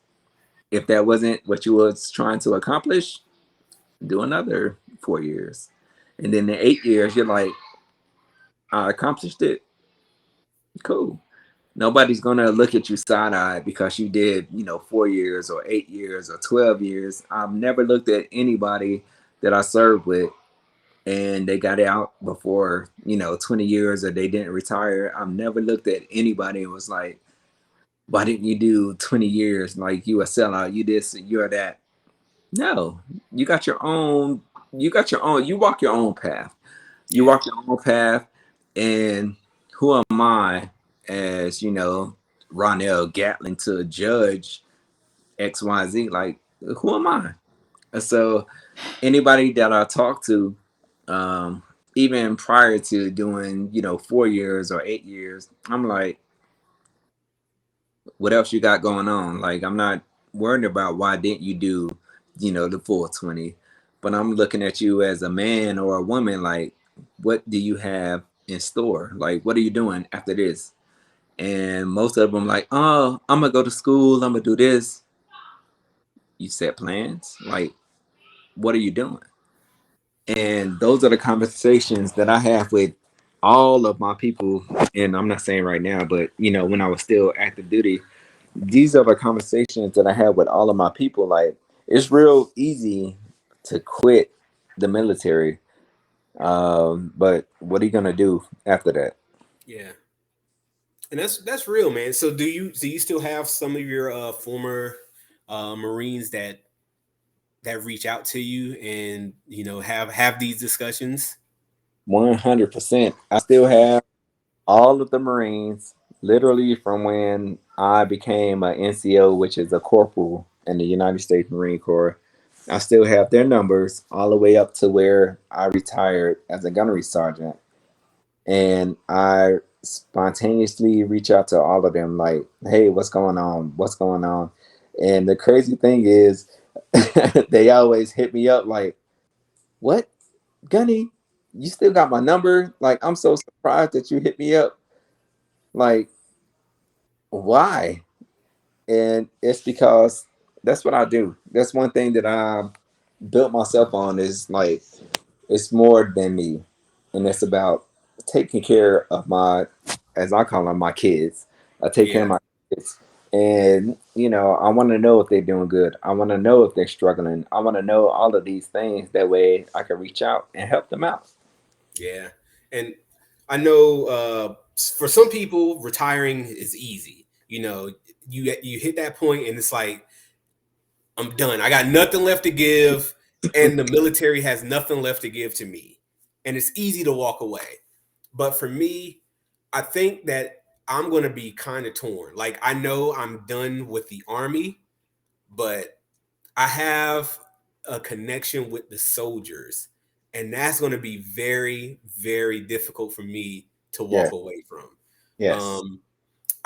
if that wasn't what you was trying to accomplish, do another 4 years. And then in 8 years, you're like, I accomplished it. Cool. Nobody's gonna look at you side eye because you did, 4 years or 8 years or 12 years. I've never looked at anybody that I served with and they got out before 20 years or they didn't retire. I've never looked at anybody and was like, why didn't you do 20 years? Like you a sellout, you this, you're that. No, you got your own. You walk your own path. You Yeah. walk your own path. And who am I as, Ronel Gatlin to judge XYZ? Like, who am I? And so anybody that I talk to, um, even prior to doing, 4 years or 8 years, I'm like, what else you got going on? Like, I'm not worried about why didn't you do, the full 20, but I'm looking at you as a man or a woman. Like, what do you have in store? Like, what are you doing after this? And most of them like, oh, I'm gonna go to school. I'm gonna do this. You set plans. Like, what are you doing? And those are the conversations that I have with all of my people. And I'm not saying right now, but when I was still active duty, these are the conversations that I have with all of my people. Like, it's real easy to quit the military, but what are you gonna do after that? Yeah. And that's real, man. So do you still have some of your former Marines that reach out to you and have these discussions? 100%. I still have all of the Marines, literally from when I became an NCO, which is a corporal in the United States Marine Corps. I still have their numbers all the way up to where I retired as a gunnery sergeant. And I spontaneously reach out to all of them like, hey, what's going on? What's going on? And the crazy thing is, they always hit me up like, what, Gunny? You still got my number? Like, I'm so surprised that you hit me up. Like, why? And it's because that's what I do. That's one thing that I built myself on is like, it's more than me. And it's about taking care of my, as I call them, my kids. I take care of Yeah. my kids. And, I want to know if they're doing good. I want to know if they're struggling. I want to know all of these things. That way I can reach out and help them out. Yeah. And I know for some people retiring is easy. You hit that point and it's like I'm done. I got nothing left to give and the military has nothing left to give to me. And it's easy to walk away. But for me, I think that I'm going to be kind of torn. Like I know I'm done with the army, but I have a connection with the soldiers, and that's going to be very, very difficult for me to Yeah. walk away from. Yes. Um,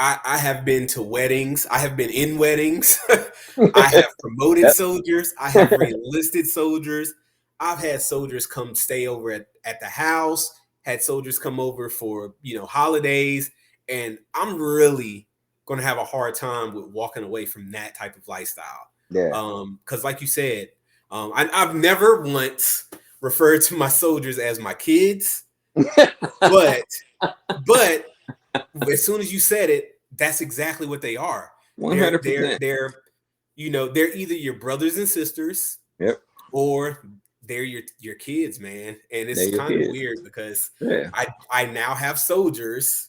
I have been to weddings. I have been in weddings. I have promoted Yep. soldiers. I have re-enlisted soldiers. I've had soldiers come stay over at the house, had soldiers come over for, holidays. And I'm really going to have a hard time with walking away from that type of lifestyle. Yeah. Because like you said, I've never once referred to my soldiers as my kids, but but as soon as you said it, that's exactly what they are. They're they're 100%. they're they're either your brothers and sisters Yep. or they're your kids, man. And They're it's your kind of kids. weird because Yeah. I now have soldiers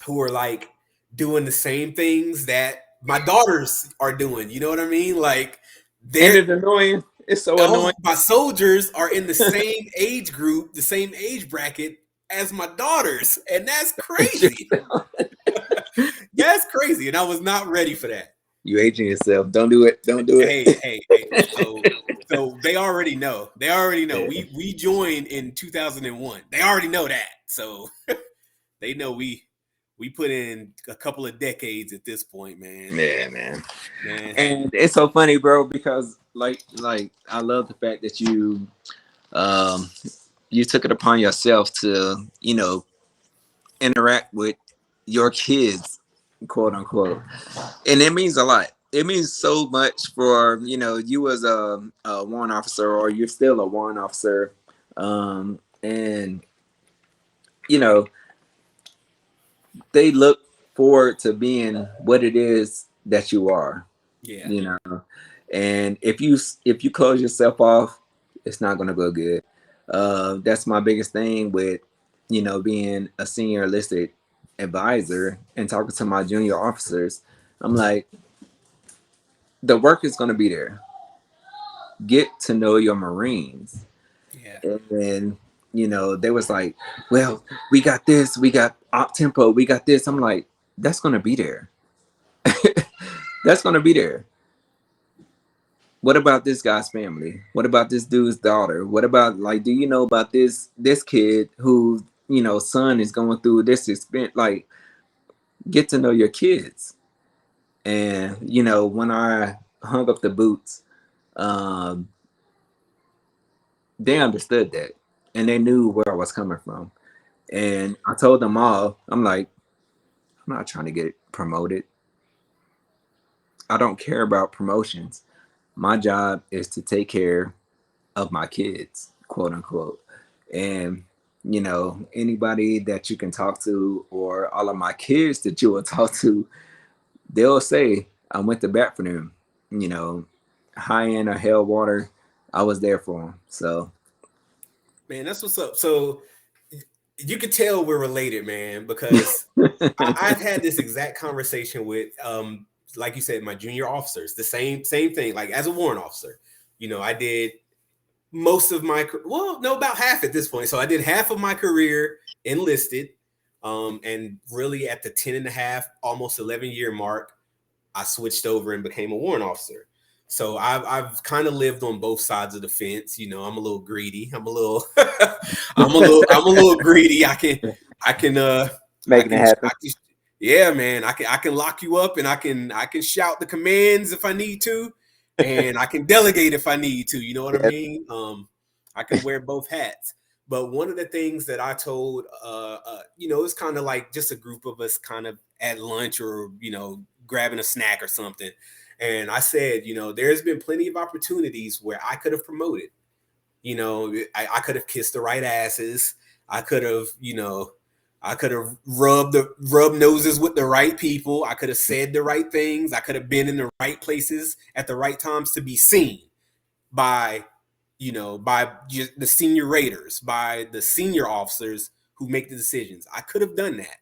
who are like doing the same things that my daughters are doing. You know what I mean? Like And they're it's annoying. It's so annoying. my soldiers are in the same age group, the same age bracket as my daughters, and that's crazy. That's crazy, and I was not ready for that. You aging yourself. Don't do it. Don't do Hey, it. hey, hey. So they already know. They already know. Yeah. We joined in 2001. They already know that. So they know we put in a couple of decades at this point, man. Yeah, man. Man. And it's so funny, bro, because like I love the fact that um you took it upon yourself to, interact with your kids, quote unquote. And it means a lot. It means so much for, you as a warrant officer, or you're still a warrant officer. And you know, they look forward to being what it is that you are. Yeah. You know, and if you close yourself off, it's not gonna go good. That's my biggest thing with being a senior enlisted advisor and talking to my junior officers. I'm like, the work is gonna be there. Get to know your Marines. Yeah. And they was like, well, we got this, we got op tempo, we got this. I'm like, that's gonna be there. That's gonna be there. What about this guy's family? What about this dude's daughter? What about, like, do you know about this kid who son is going through this experience? Like, get to know your kids. And when I hung up the boots, um, they understood that, and they knew where I was coming from. And I told them all, I'm like, I'm not trying to get promoted. I don't care about promotions. My job is to take care of my kids, quote unquote. And anybody that you can talk to, or all of my kids that you will talk to, they'll say I went to bat for them. You know, high end or hell water, I was there for them. So, Man, that's what's up. So you could tell we're related, man, because I've had this exact conversation with, like you said, my junior officers. The same thing. Like as a warrant officer, I did most of my about half at this point. So I did half of my career enlisted, and really at the 10 and a half, almost 11-year mark, I switched over and became a warrant officer. So I've kind of lived on both sides of the fence. I'm a little greedy. I'm a little I'm a little greedy. making it happen. Yeah, man. I can lock you up, and I can shout the commands if I need to, and I can delegate if I need to. You know what I mean? I can wear both hats. But one of the things that I told, it's kind of like just a group of us kind of at lunch, or grabbing a snack or something. And I said, there's been plenty of opportunities where I could have promoted. I could have kissed the right asses. I could have, rubbed noses with the right people. I could have said the right things. I could have been in the right places at the right times to be seen by, by the senior raiders, by the senior officers who make the decisions. I could have done that.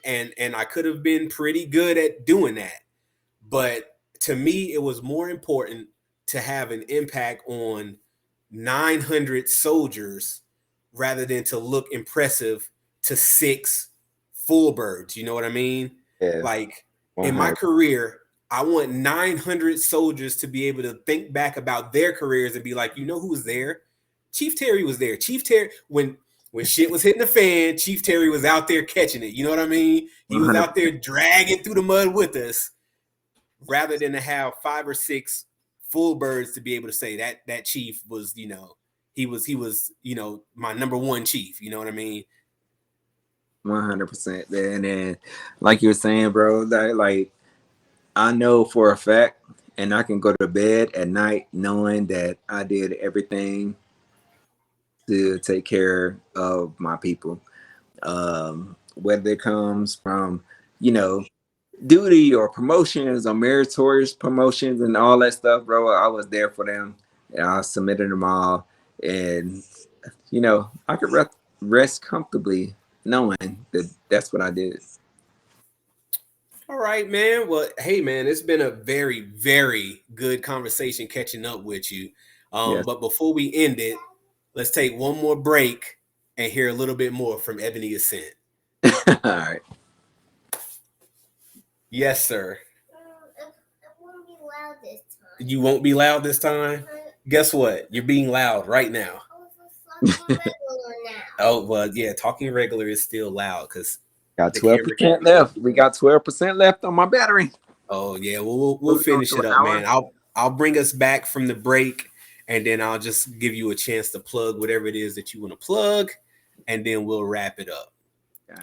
And I could have been pretty good at doing that. But to me, it was more important to have an impact on 900 soldiers rather than to look impressive to 6 full birds. You know what I mean? Yeah, Like in my 100. career, I want 900 soldiers to be able to think back about their careers and be like, who was there? Chief Terry was there. Chief Terry, when shit was hitting the fan, Chief Terry was out there catching it. You know what I mean? He was 100. out there dragging through the mud with us, rather than to have 5 or 6 full birds to be able to say that chief was, he was my number one chief. You know what I mean? 100%. And then, like you were saying, bro, that, like, I know for a fact, and I can go to bed at night knowing that I did everything to take care of my people. Whether it comes from, you know, duty or promotions or meritorious promotions and all that stuff, bro, I was there for them. And I submitted them all. And, I could rest comfortably knowing that that's what I did. All right, man. Well, hey, man, it's been a very, very good conversation catching up with you. Yes. But before we end it, let's take one more break and hear a little bit more from Ebony Ascent. All right. Yes, sir. I won't be loud this time. You won't be loud this time? Guess what? You're being loud right now. I was talking regular now. Oh, well, yeah, talking regular is still loud because Got 12% left. We got 12% left on my battery. Oh yeah, well, we'll finish it up, man. I'll bring us back from the break, and then I'll just give you a chance to plug whatever it is that you want to plug, and then we'll wrap it up.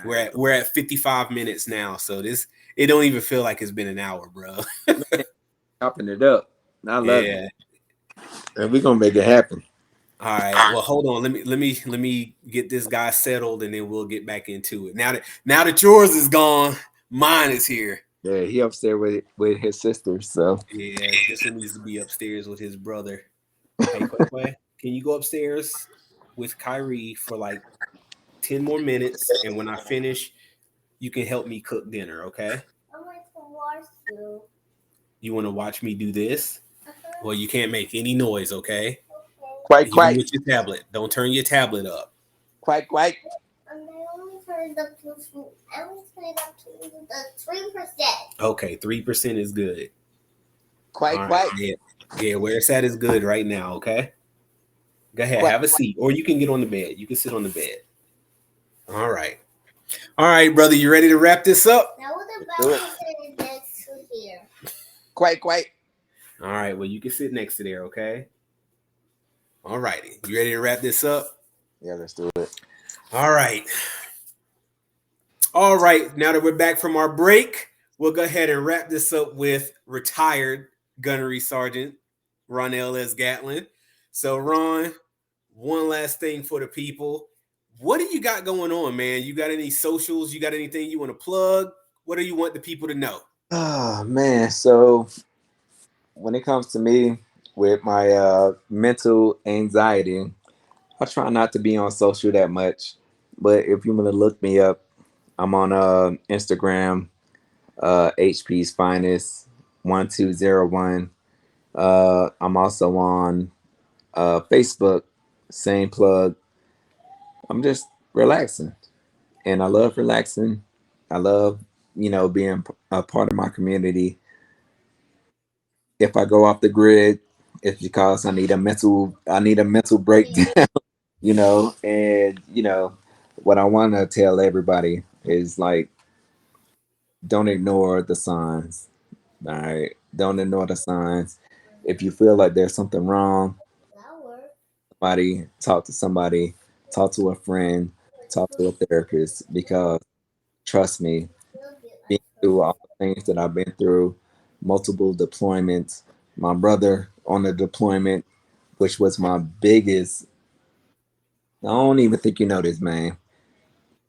Right. We're at 55 minutes now, so it don't even feel like it's been an hour, bro. Chopping it up. I love it. And we're gonna make it happen. All right. Well, hold on. Let me get this guy settled, and then we'll get back into it. Now that yours is gone, mine is here. Yeah, he upstairs with his sister. So Yeah, this one needs to be upstairs with his brother. Hey, Quay, can you go upstairs with Kyrie for like 10 more minutes, and when I finish, you can help me cook dinner. Okay? I want to watch you. You want to watch me do this? Uh-huh. Well, you can't make any noise. Okay? Okay. quite, Even quite, with your tablet, don't turn your tablet up. quite, quite, And I only turned up to I only turned up to the 3%. Okay, 3% is good. quite, All right. quite, Yeah. Yeah, where it's at is good right now. Okay. Go ahead, quite. have a seat, or you can get on the bed. You can sit on the bed. All right. All right, brother. You ready to wrap this up? Now what Do about it. you sitting next to here? Quite, quite. All right. Well, you can sit next to there. Okay. All righty. You ready to wrap this up? Yeah, let's do it. All right. All right. Now that we're back from our break, we'll go ahead and wrap this up with retired Gunnery Sergeant Ronel S. Gatlin. So, Ron, one last thing for the people. What do you got going on, man? You got any socials? You got anything you want to plug? What do you want the people to know? Oh man, so when it comes to me with my mental anxiety, I try not to be on social that much. But if you want to look me up, I'm on Instagram, HP's Finest 1201. I'm also on Facebook, same plug. I'm just relaxing, and I love relaxing. I love, being a part of my community. If I go off the grid, it's because I need a mental breakdown. And what I want to tell everybody is like, don't ignore the signs. All right, don't ignore the signs. If you feel like there's something wrong, Flower. talk to somebody, talk to a friend, talk to a therapist, because trust me, Look it being like through this. all the things that I've been through, multiple deployments, my brother on the deployment, which was my biggest. I don't even think you know this, man,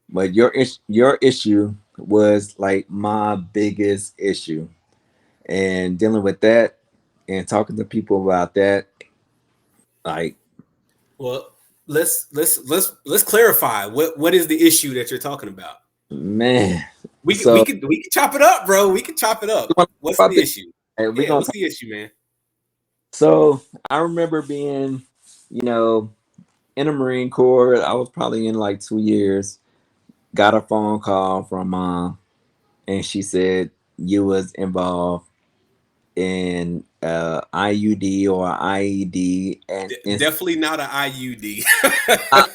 but your issue was like my biggest issue, and dealing with that and talking to people about that, like, Well, let's clarify what is the issue that you're talking about. man. We can we So can we can chop it up, bro. We can chop it we up. want to talk What's about the this. issue? Hey, we're Yeah, gonna what's talk. the issue, man? So I remember being, you know, in the Marine Corps. I was probably in like 2 years. Got a phone call from mom, and she said you was involved in IUD or IED, and Definitely not an IUD. I,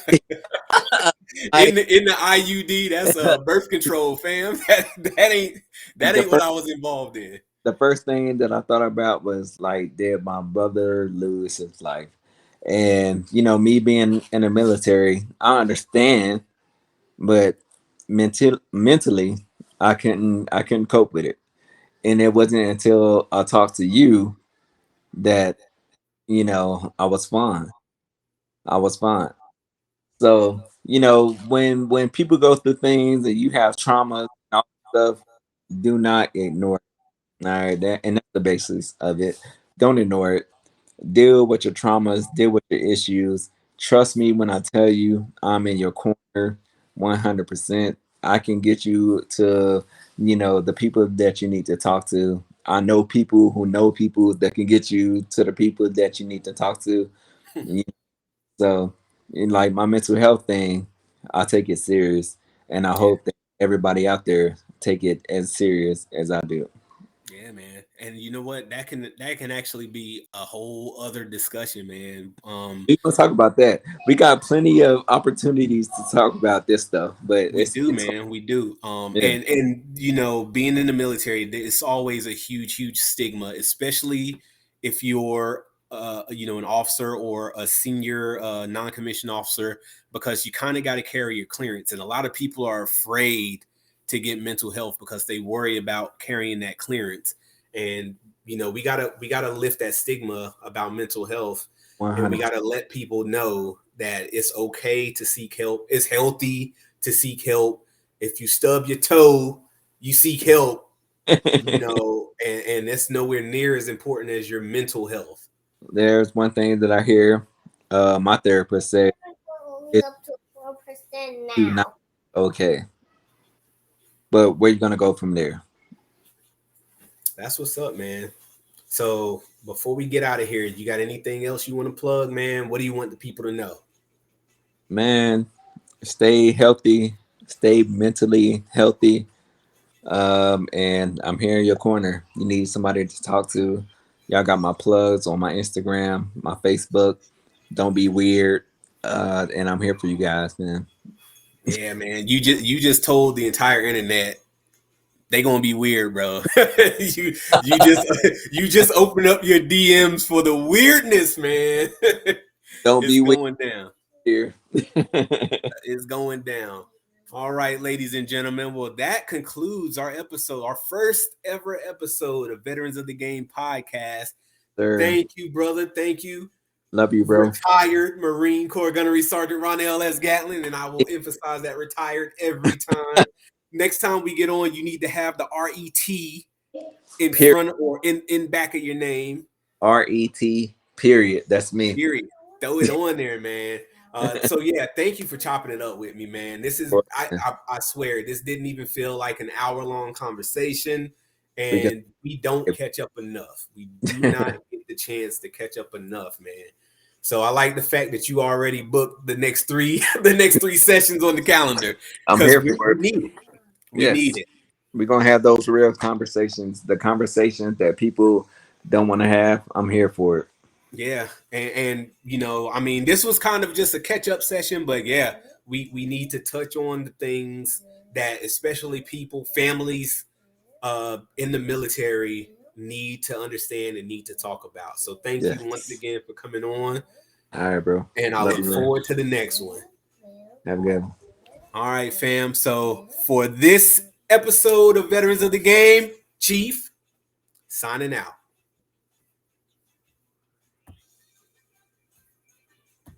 I, In the IUD, that's a birth control, fam. That the ain't what first I was involved in. the first thing that I thought about was like, did my brother lose his life? And me being in the military, I understand, but mentally, I couldn't cope with it. And it wasn't until I talked to you that I was fine. I was fine. So when people go through things and you have trauma and all that stuff, do not ignore it. All right, that's the basis of it. Don't ignore it. Deal with your traumas. Deal with your issues. Trust me when I tell you I'm in your corner, 100%. I can get you to the people that you need to talk to. I know people who know people that can get you to the people that you need to talk to. So, in like my mental health thing, I take it serious, and I Yeah. hope that everybody out there take it as serious as I do. Yeah, man. And you know what? That can actually be a whole other discussion, man. We gonna talk about that. We got plenty of opportunities to talk about this stuff, but We it's do, it's man. We do. yeah. And being in the military, it's always a huge stigma, especially if you're an officer or a senior non-commissioned officer, because you kind of got to carry your clearance, and a lot of people are afraid to get mental health because they worry about carrying that clearance. And we gotta lift that stigma about mental health, and we 100. gotta let people know that it's okay to seek help. It's healthy to seek help. If you stub your toe, you seek help. And that's nowhere near as important as your mental health. There's one thing that I hear my therapist say: We're only it's up to 4% not now. okay. But where you gonna go from there? That's what's up, man. So before we get out of here, you got anything else you want to plug, man? What do you want the people to know? Man, stay healthy, stay mentally healthy. And I'm here in your corner. You need somebody to talk to. Y'all got my plugs on my Instagram, my Facebook. Don't be weird. And I'm here for you guys, man. Yeah, man. You just told the entire internet they gonna be weird, bro. you just open up your DMs for the weirdness, man. Don't It's be weird going down. here. It's going down. All right, ladies and gentlemen. Well, that concludes our episode, our first ever episode of Veterans of the Game podcast. Sir, Thank you, brother. Thank you, love you, bro. retired Marine Corps Gunnery Sergeant Ronel S. Gatlin, and I will emphasize that retired every time. Next time we get on, you need to have the RET in front or in back of your name. RET. Period. That's me. Period. Throw it on there, man. So yeah, thank you for chopping it up with me, man. This is I swear this didn't even feel like an hour-long conversation, and we don't catch up enough. We do not get the chance to catch up enough, man. So I like the fact that you already booked the next three sessions on the calendar. I'm here for it. We need it. We Yes. need it. We're gonna have those real conversations. The conversations that people don't want to have. I'm here for it. Yeah, and I mean, this was kind of just a catch-up session, but yeah, we need to touch on the things that especially families in the military need to understand and need to talk about. So thank you once again for coming on. All right, bro. And I look forward to the next one. Have a good one. All right, fam. So for this episode of Veterans of the Game, Chief, signing out.